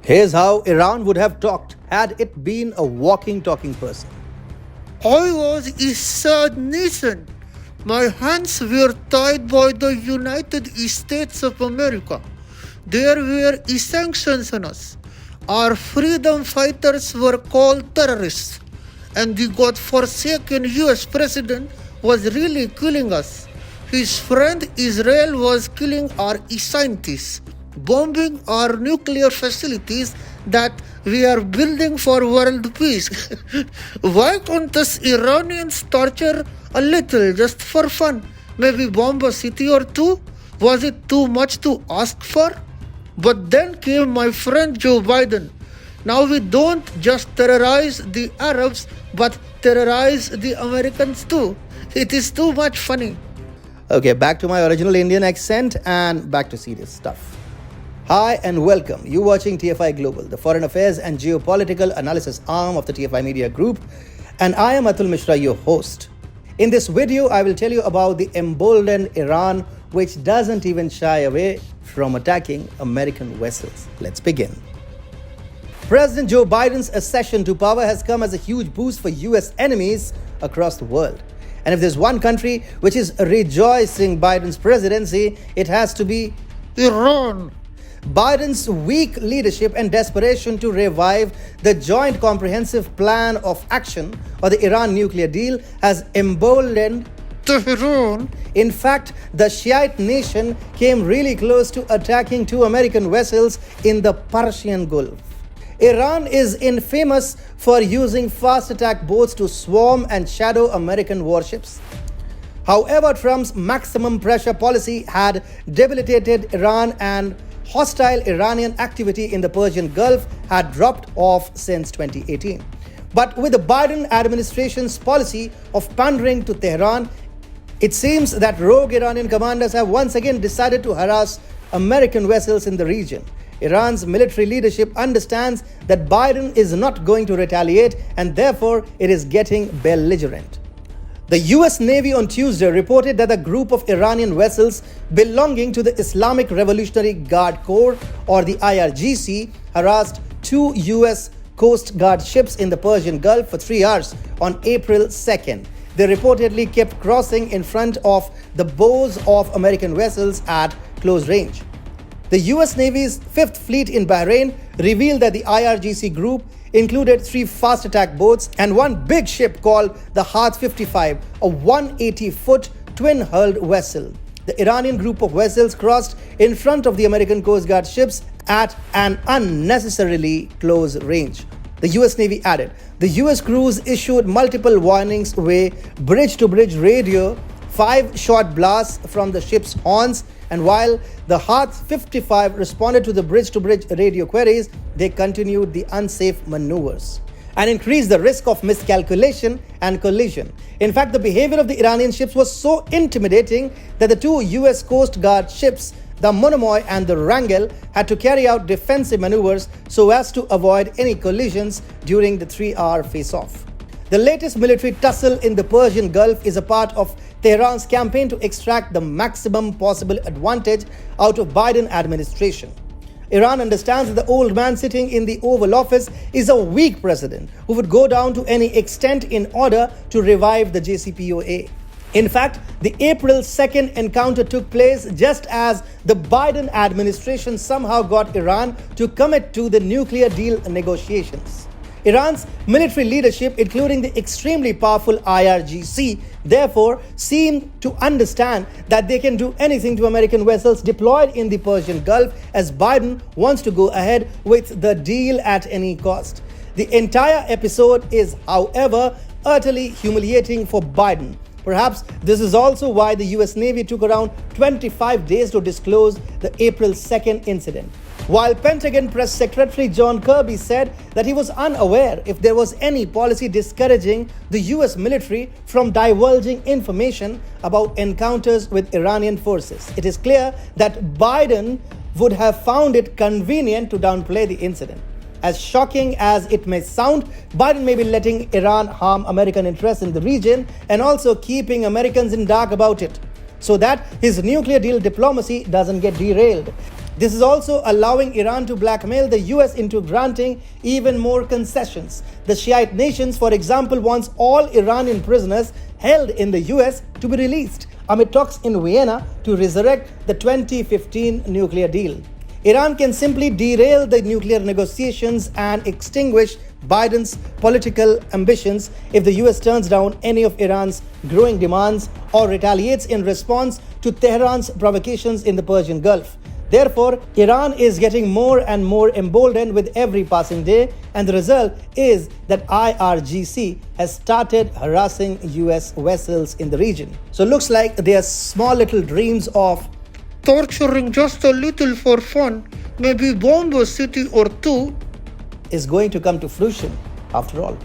Here's how Iran would have talked had it been a walking, talking person. I was a sad nation. My hands were tied by the United States of America. There were sanctions on us. Our freedom fighters were called terrorists. And the godforsaken US president was really killing us. His friend Israel was killing our scientists, bombing our nuclear facilities that we are building for world peace. Why can't us Iranians torture a little just for fun? Maybe bomb a city or two? Was it too much to ask for? But then came my friend Joe Biden. Now we don't just terrorize the Arabs, but terrorize the Americans too. It is too much funny. Okay, back to my original Indian accent and back to serious stuff. Hi and welcome. You're watching TFI Global, the foreign affairs and geopolitical analysis arm of the TFI Media Group, and I am Atul Mishra, your host. In this video, I will tell you about the emboldened Iran, which doesn't even shy away from attacking American vessels. Let's begin. President Joe Biden's accession to power has come as a huge boost for US enemies across the world. And if there's one country which is rejoicing Biden's presidency, it has to be Iran. Biden's weak leadership and desperation to revive the Joint Comprehensive Plan of Action, or the Iran nuclear deal, has emboldened Tehran. In fact, the Shi'ite nation came really close to attacking two American vessels in the Persian Gulf. Iran is infamous for using fast attack boats to swarm and shadow American warships. However, Trump's maximum pressure policy had debilitated Iran, and hostile Iranian activity in the Persian Gulf had dropped off since 2018. But with the Biden administration's policy of pandering to Tehran, it seems that rogue Iranian commanders have once again decided to harass American vessels in the region. Iran's military leadership understands that Biden is not going to retaliate, and therefore it is getting belligerent. The US Navy on Tuesday reported that a group of Iranian vessels belonging to the Islamic Revolutionary Guard Corps, or the IRGC, harassed two US Coast Guard ships in the Persian Gulf for 3 hours on April 2nd. They reportedly kept crossing in front of the bows of American vessels at close range. The US Navy's 5th Fleet in Bahrain revealed that the IRGC group included 3 fast attack boats and one big ship called the Hearth 55, a 180-foot twin-hulled vessel. The Iranian group of vessels crossed in front of the American Coast Guard ships at an unnecessarily close range. The US Navy added, the US crews issued multiple warnings via bridge-to-bridge radio, 5 short blasts from the ship's horns, and while the Hearth 55 responded to the bridge-to-bridge radio queries, they continued the unsafe maneuvers and increased the risk of miscalculation and collision. In fact, the behavior of the Iranian ships was so intimidating that the 2 US Coast Guard ships, the Monomoy and the Wrangel, had to carry out defensive maneuvers so as to avoid any collisions during the 3-hour face-off. The latest military tussle in the Persian Gulf is a part of Tehran's campaign to extract the maximum possible advantage out of Biden administration. Iran understands that the old man sitting in the Oval Office is a weak president who would go down to any extent in order to revive the JCPOA. In fact, the April 2nd encounter took place just as the Biden administration somehow got Iran to commit to the nuclear deal negotiations. Iran's military leadership, including the extremely powerful IRGC, therefore seemed to understand that they can do anything to American vessels deployed in the Persian Gulf, as Biden wants to go ahead with the deal at any cost. The entire episode is, however, utterly humiliating for Biden. Perhaps this is also why the US Navy took around 25 days to disclose the April 2nd incident. While Pentagon Press Secretary John Kirby said that he was unaware if there was any policy discouraging the US military from divulging information about encounters with Iranian forces, it is clear that Biden would have found it convenient to downplay the incident. As shocking as it may sound, Biden may be letting Iran harm American interests in the region and also keeping Americans in dark about it, so that his nuclear deal diplomacy doesn't get derailed. This is also allowing Iran to blackmail the US into granting even more concessions. The Shiite nations, for example, wants all Iranian prisoners held in the US to be released amid talks in Vienna to resurrect the 2015 nuclear deal. Iran can simply derail the nuclear negotiations and extinguish Biden's political ambitions if the US turns down any of Iran's growing demands or retaliates in response to Tehran's provocations in the Persian Gulf. Therefore, Iran is getting more and more emboldened with every passing day, and the result is that IRGC has started harassing US vessels in the region. So it looks like their small little dreams of torturing just a little for fun, maybe bomb a city or two, is going to come to fruition after all.